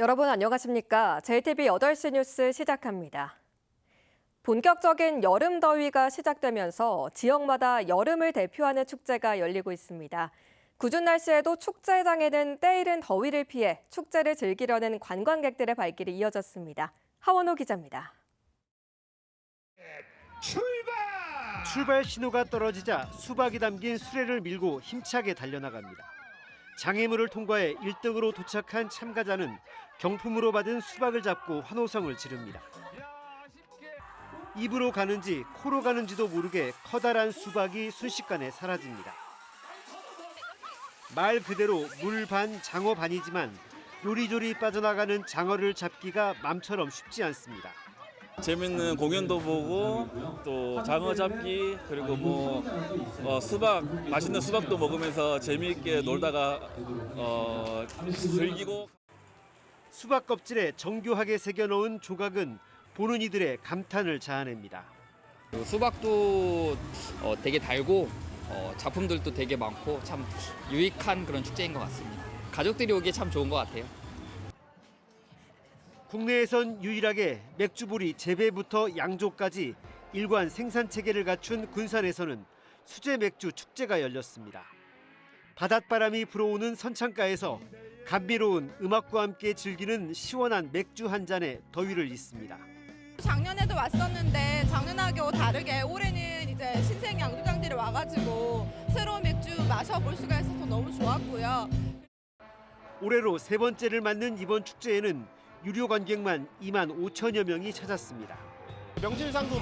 여러분 안녕하십니까? JTBC 8시 뉴스 시작합니다. 본격적인 여름 더위가 시작되면서 지역마다 여름을 대표하는 축제가 열리고 있습니다. 궂은 날씨에도 축제장에는 때이른 더위를 피해 축제를 즐기려는 관광객들의 발길이 이어졌습니다. 하원호 기자입니다. 출발 신호가 떨어지자 수박이 담긴 수레를 밀고 힘차게 달려나갑니다. 장애물을 통과해 1등으로 도착한 참가자는 경품으로 받은 수박을 잡고 환호성을 지릅니다. 입으로 가는지 코로 가는지도 모르게 커다란 수박이 순식간에 사라집니다. 말 그대로 물 반 장어 반이지만 요리조리 빠져나가는 장어를 잡기가 맘처럼 쉽지 않습니다. 재밌는 공연도 보고 또 장어 잡기 그리고 수박 맛있는 수박도 먹으면서 재미있게 놀다가 즐기고. 수박 껍질에 정교하게 새겨놓은 조각은 보는 이들의 감탄을 자아냅니다. 수박도 되게 달고 작품들도 되게 많고 참 유익한 그런 축제인 것 같습니다. 가족들이 오기에 참 좋은 것 같아요. 국내에선 유일하게 맥주보리 재배부터 양조까지 일관 생산 체계를 갖춘 군산에서는 수제 맥주 축제가 열렸습니다. 바닷바람이 불어오는 선창가에서 감미로운 음악과 함께 즐기는 시원한 맥주 한 잔에 더위를 잊습니다. 작년에도 왔었는데 작년하고 다르게 올해는 이제 신생 양조장들이 와가지고 새로운 맥주 마셔볼 수가 있어서 너무 좋았고요. 올해로 세 번째를 맞는 이번 축제에는 유료 관객만 2만 5천여 명이 찾았습니다. 명실상부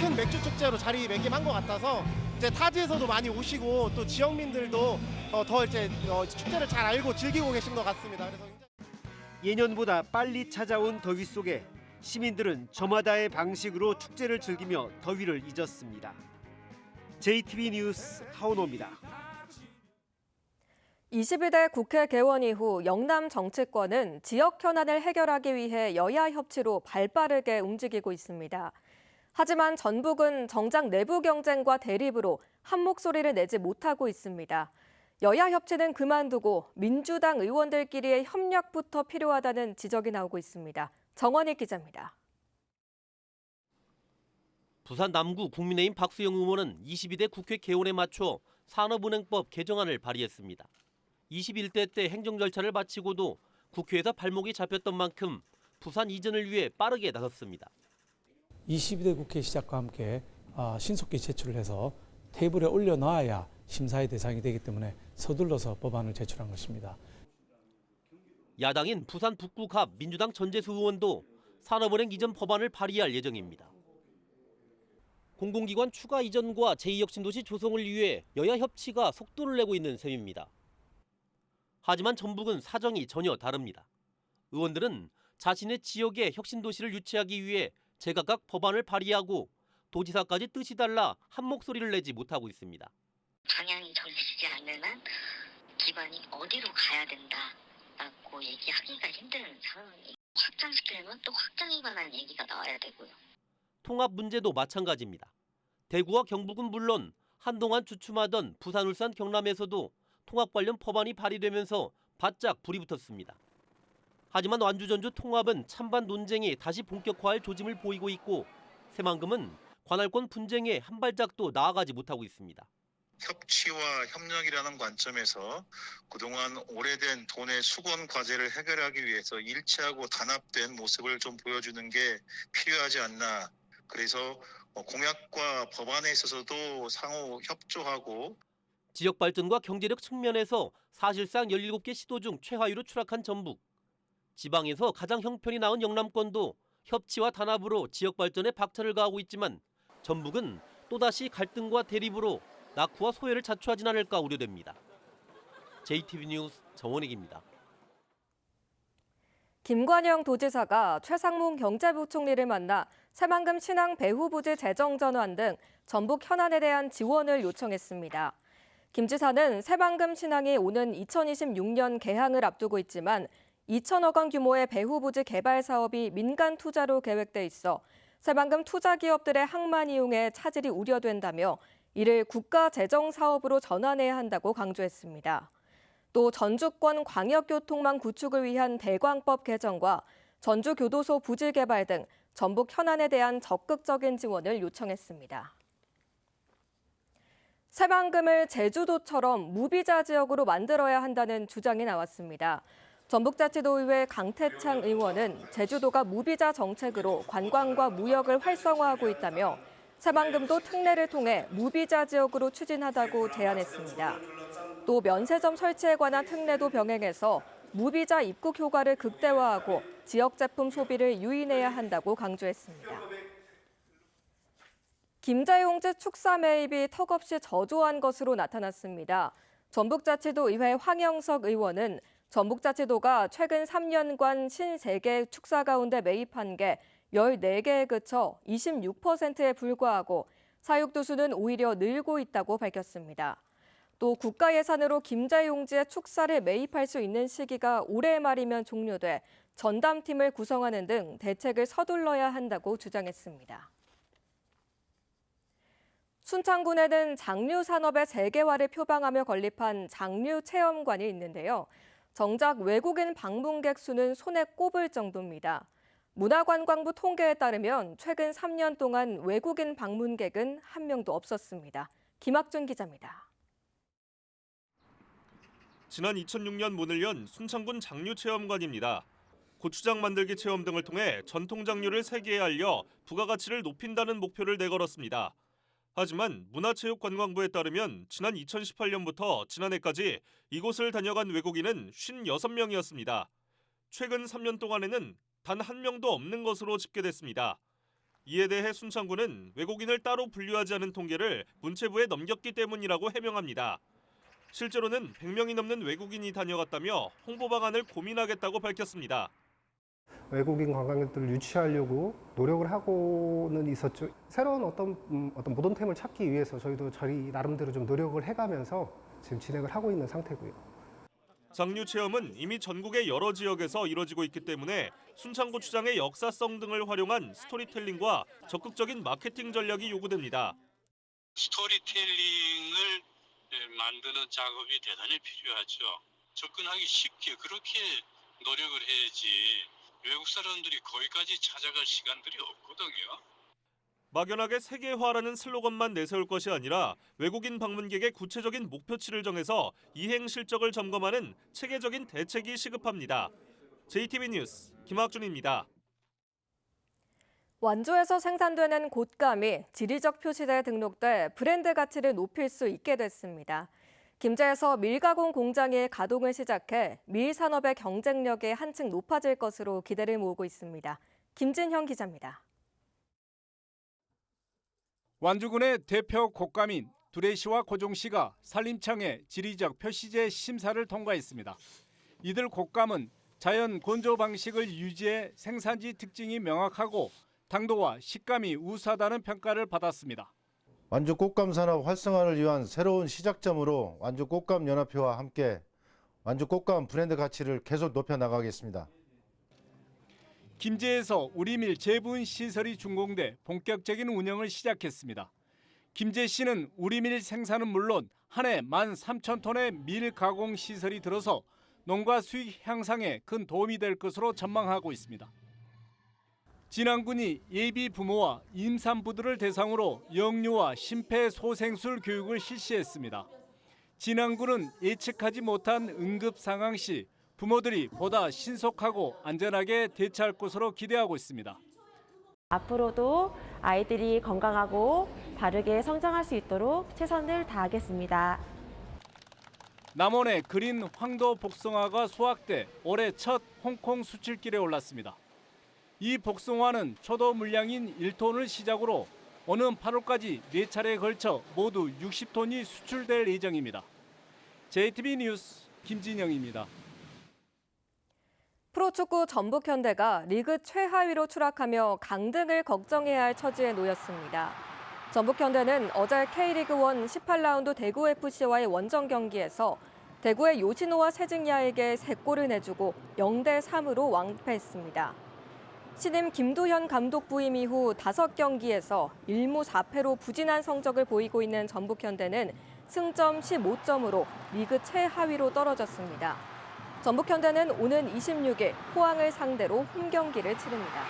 큰 맥주 축제로 자리매김한 것 같아서 이제 타지에서도 많이 오시고 또 지역민들도 더 이제 축제를 잘 알고 즐기고 계신 것 같습니다. 그래서 예년보다 빨리 찾아온 더위 속에 시민들은 저마다의 방식으로 축제를 즐기며 더위를 잊었습니다. JTBC 뉴스 하원호입니다. 22대 국회 개원 이후 영남 정치권은 지역 현안을 해결하기 위해 여야 협치로 발빠르게 움직이고 있습니다. 하지만 전북은 정작 내부 경쟁과 대립으로 한 목소리를 내지 못하고 있습니다. 여야 협치는 그만두고 민주당 의원들끼리의 협력부터 필요하다는 지적이 나오고 있습니다. 정원희 기자입니다. 부산 남구 국민의힘 박수영 의원은 22대 국회 개원에 맞춰 산업은행법 개정안을 발의했습니다. 21대 때 행정 절차를 마치고도 국회에서 발목이 잡혔던 만큼 부산 이전을 위해 빠르게 나섰습니다. 22대 국회 시작과 함께 신속히 제출을 해서 테이블에 올려놔야 심사의 대상이 되기 때문에 서둘러서 법안을 제출한 것입니다. 야당인 부산 북구갑 민주당 전재수 의원도 산업은행 이전 법안을 발의할 예정입니다. 공공기관 추가 이전과 제2혁신도시 조성을 위해 여야 협치가 속도를 내고 있는 셈입니다. 하지만 전북은 사정이 전혀 다릅니다. 의원들은 자신의 지역에 혁신도시를 유치하기 위해 제각각 법안을 발의하고 도지사까지 뜻이 달라 한 목소리를 내지 못하고 있습니다. 방향이 정해지지 않는 한 기관이 어디로 가야 된다라고 얘기하기가 힘든 상황이 확장시키려면 또 확장에 관한 얘기가 나와야 되고요. 통합 문제도 마찬가지입니다. 대구와 경북은 물론 한동안 주춤하던 부산, 울산, 경남에서도 통합 관련 법안이 발의되면서 바짝 불이 붙었습니다. 하지만 완주, 전주 통합은 찬반 논쟁이 다시 본격화할 조짐을 보이고 있고 새만금은 관할권 분쟁에 한 발짝도 나아가지 못하고 있습니다. 협치와 협력이라는 관점에서 그동안 오래된 돈의 수건 과제를 해결하기 위해서 일치하고 단합된 모습을 좀 보여주는 게 필요하지 않나. 그래서 공약과 법안에 있어서도 상호 협조하고 지역 발전과 경제력 측면에서 사실상 17개 시도 중 최하위로 추락한 전북. 지방에서 가장 형편이 나은 영남권도 협치와 단합으로 지역 발전에 박차를 가하고 있지만 전북은 또다시 갈등과 대립으로 낙후와 소외를 자초하진 않을까 우려됩니다. JTBC 뉴스 정원익입니다. 김관영 도지사가 최상문 경제부총리를 만나 새만금 신항 배후부지 재정 전환 등 전북 현안에 대한 지원을 요청했습니다. 김 지사는 새만금 신항이 오는 2026년 개항을 앞두고 있지만 2천억 원 규모의 배후부지 개발 사업이 민간 투자로 계획돼 있어 새만금 투자 기업들의 항만 이용에 차질이 우려된다며 이를 국가 재정 사업으로 전환해야 한다고 강조했습니다. 또 전주권 광역교통망 구축을 위한 대광법 개정과 전주교도소 부지 개발 등 전북 현안에 대한 적극적인 지원을 요청했습니다. 새만금을 제주도처럼 무비자 지역으로 만들어야 한다는 주장이 나왔습니다. 전북자치도의회 강태창 의원은 제주도가 무비자 정책으로 관광과 무역을 활성화하고 있다며 새만금도 특례를 통해 무비자 지역으로 추진하다고 제안했습니다. 또 면세점 설치에 관한 특례도 병행해서 무비자 입국 효과를 극대화하고 지역 제품 소비를 유인해야 한다고 강조했습니다. 김제용지 축사 매입이 턱없이 저조한 것으로 나타났습니다. 전북자치도의회 황영석 의원은 전북자치도가 최근 3년간 53개 축사 가운데 매입한 게 14개에 그쳐 26%에 불과하고 사육도 수는 오히려 늘고 있다고 밝혔습니다. 또 국가 예산으로 김제용지의 축사를 매입할 수 있는 시기가 올해 말이면 종료돼 전담팀을 구성하는 등 대책을 서둘러야 한다고 주장했습니다. 순창군에는 장류 산업의 재개화를 표방하며 건립한 장류 체험관이 있는데요. 정작 외국인 방문객 수는 손에 꼽을 정도입니다. 문화관광부 통계에 따르면 최근 3년 동안 외국인 방문객은 한 명도 없었습니다. 김학준 기자입니다. 지난 2006년 문을 연 순창군 장류체험관입니다. 고추장 만들기 체험 등을 통해 전통 장류를 세계에 알려 부가가치를 높인다는 목표를 내걸었습니다. 하지만 문화체육관광부에 따르면 지난 2018년부터 지난해까지 이곳을 다녀간 외국인은 56명이었습니다. 최근 3년 동안에는 단 한 명도 없는 것으로 집계됐습니다. 이에 대해 순창군은 외국인을 따로 분류하지 않은 통계를 문체부에 넘겼기 때문이라고 해명합니다. 실제로는 100명이 넘는 외국인이 다녀갔다며 홍보 방안을 고민하겠다고 밝혔습니다. 외국인 관광객들을 유치하려고 노력을 하고는 있었죠. 새로운 어떤 모던템을 찾기 위해서 저희도 저희 나름대로 좀 노력을 해가면서 지금 진행을 하고 있는 상태고요. 장류 체험은 이미 전국의 여러 지역에서 이뤄지고 있기 때문에 순창고추장의 역사성 등을 활용한 스토리텔링과 적극적인 마케팅 전략이 요구됩니다. 스토리텔링을 만드는 작업이 대단히 필요하죠. 접근하기 쉽게 그렇게 노력을 해야지 외국 사람들이 거기까지 찾아갈 시간들이 없거든요. 막연하게 세계화라는 슬로건만 내세울 것이 아니라 외국인 방문객의 구체적인 목표치를 정해서 이행 실적을 점검하는 체계적인 대책이 시급합니다. JTB 뉴스 김학준입니다. 완주에서 생산되는 곶감이 지리적 표시대에 등록돼 브랜드 가치를 높일 수 있게 됐습니다. 김제에서 밀가공 공장이 가동을 시작해 밀 산업의 경쟁력이 한층 높아질 것으로 기대를 모으고 있습니다. 김진형 기자입니다. 완주군의 대표 곶감인 두레시와 고종시가 산림청의 지리적 표시제 심사를 통과했습니다. 이들 곶감은 자연 건조 방식을 유지해 생산지 특징이 명확하고 당도와 식감이 우수하다는 평가를 받았습니다. 완주 곶감 산업 활성화를 위한 새로운 시작점으로 완주 곶감 연합회와 함께 완주 곶감 브랜드 가치를 계속 높여 나가겠습니다. 김제에서 우리밀 재분 시설이 준공돼 본격적인 운영을 시작했습니다. 김제시는 우리밀 생산은 물론 한 해 13,000톤의 밀 가공 시설이 들어서 농가 수익 향상에 큰 도움이 될 것으로 전망하고 있습니다. 진안군이 예비 부모와 임산부들을 대상으로 영유아 심폐소생술 교육을 실시했습니다. 진안군은 예측하지 못한 응급 상황 시 부모들이 보다 신속하고 안전하게 대처할 것으로 기대하고 있습니다. 앞으로도 아이들이 건강하고 바르게 성장할 수 있도록 최선을 다하겠습니다. 남원의 그린 황도 복숭아가 수확돼 올해 첫 홍콩 수출길에 올랐습니다. 이 복숭아는 초도 물량인 1톤을 시작으로 오는 8월까지 4차례에 걸쳐 모두 60톤이 수출될 예정입니다. JTB 뉴스 김진영입니다. 프로축구 전북현대가 리그 최하위로 추락하며 강등을 걱정해야 할 처지에 놓였습니다. 전북현대는 어제 K리그1 18라운드 대구FC와의 원정 경기에서 대구의 요시노와 세징야에게 3골을 내주고 0대3으로 완패했습니다. 신임 김두현 감독 부임 이후 5경기에서 1무 4패로 부진한 성적을 보이고 있는 전북현대는 승점 15점으로 리그 최하위로 떨어졌습니다. 전북현대는 오는 26일 포항을 상대로 홈경기를 치릅니다.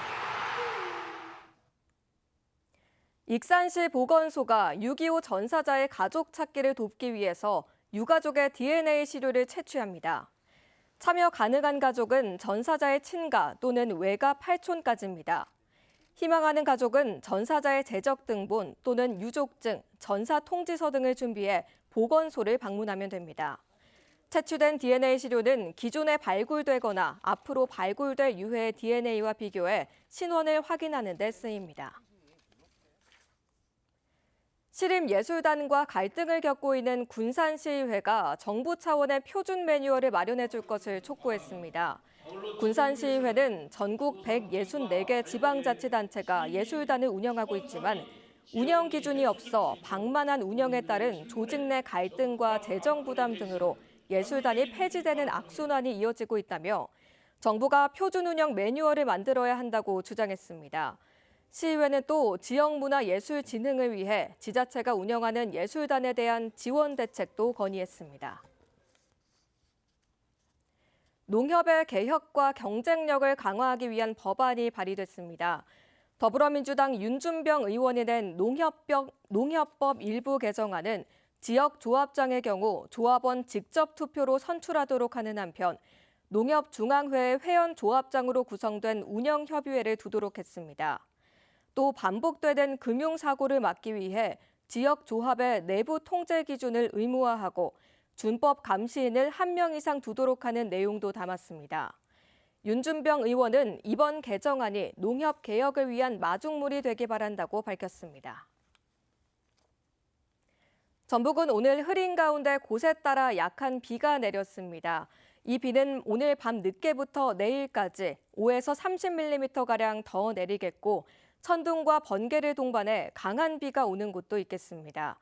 익산시 보건소가 6.25 전사자의 가족 찾기를 돕기 위해서 유가족의 DNA 시료를 채취합니다. 참여 가능한 가족은 전사자의 친가 또는 외가 8촌까지입니다. 희망하는 가족은 전사자의 재적 등본 또는 유족증, 전사 통지서 등을 준비해 보건소를 방문하면 됩니다. 채취된 DNA 시료는 기존에 발굴되거나 앞으로 발굴될 유해의 DNA와 비교해 신원을 확인하는 데 쓰입니다. 시립예술단과 갈등을 겪고 있는 군산시의회가 정부 차원의 표준 매뉴얼을 마련해 줄 것을 촉구했습니다. 군산시의회는 전국 164개 지방자치단체가 예술단을 운영하고 있지만 운영 기준이 없어 방만한 운영에 따른 조직 내 갈등과 재정 부담 등으로 예술단이 폐지되는 악순환이 이어지고 있다며 정부가 표준 운영 매뉴얼을 만들어야 한다고 주장했습니다. 시의회는 또 지역문화예술 진흥을 위해 지자체가 운영하는 예술단에 대한 지원 대책도 건의했습니다. 농협의 개혁과 경쟁력을 강화하기 위한 법안이 발의됐습니다. 더불어민주당 윤준병 의원이 낸 농협법 일부 개정안은 지역 조합장의 경우 조합원 직접 투표로 선출하도록 하는 한편 농협중앙회 회원 조합장으로 구성된 운영협의회를 두도록 했습니다. 또 반복되는 금융사고를 막기 위해 지역 조합의 내부 통제 기준을 의무화하고 준법 감시인을 1명 이상 두도록 하는 내용도 담았습니다. 윤준병 의원은 이번 개정안이 농협 개혁을 위한 마중물이 되기 바란다고 밝혔습니다. 전북은 오늘 흐린 가운데 곳에 따라 약한 비가 내렸습니다. 이 비는 오늘 밤 늦게부터 내일까지 5에서 30mm가량 더 내리겠고 천둥과 번개를 동반해 강한 비가 오는 곳도 있겠습니다.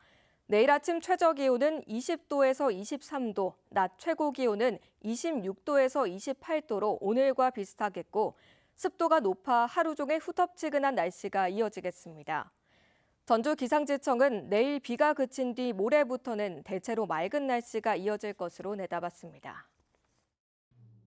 내일 아침 최저 기온은 20도에서 23도, 낮 최고 기온은 26도에서 28도로 오늘과 비슷하겠고 습도가 높아 하루 종일 후텁지근한 날씨가 이어지겠습니다. 전주기상지청은 내일 비가 그친 뒤 모레부터는 대체로 맑은 날씨가 이어질 것으로 내다봤습니다.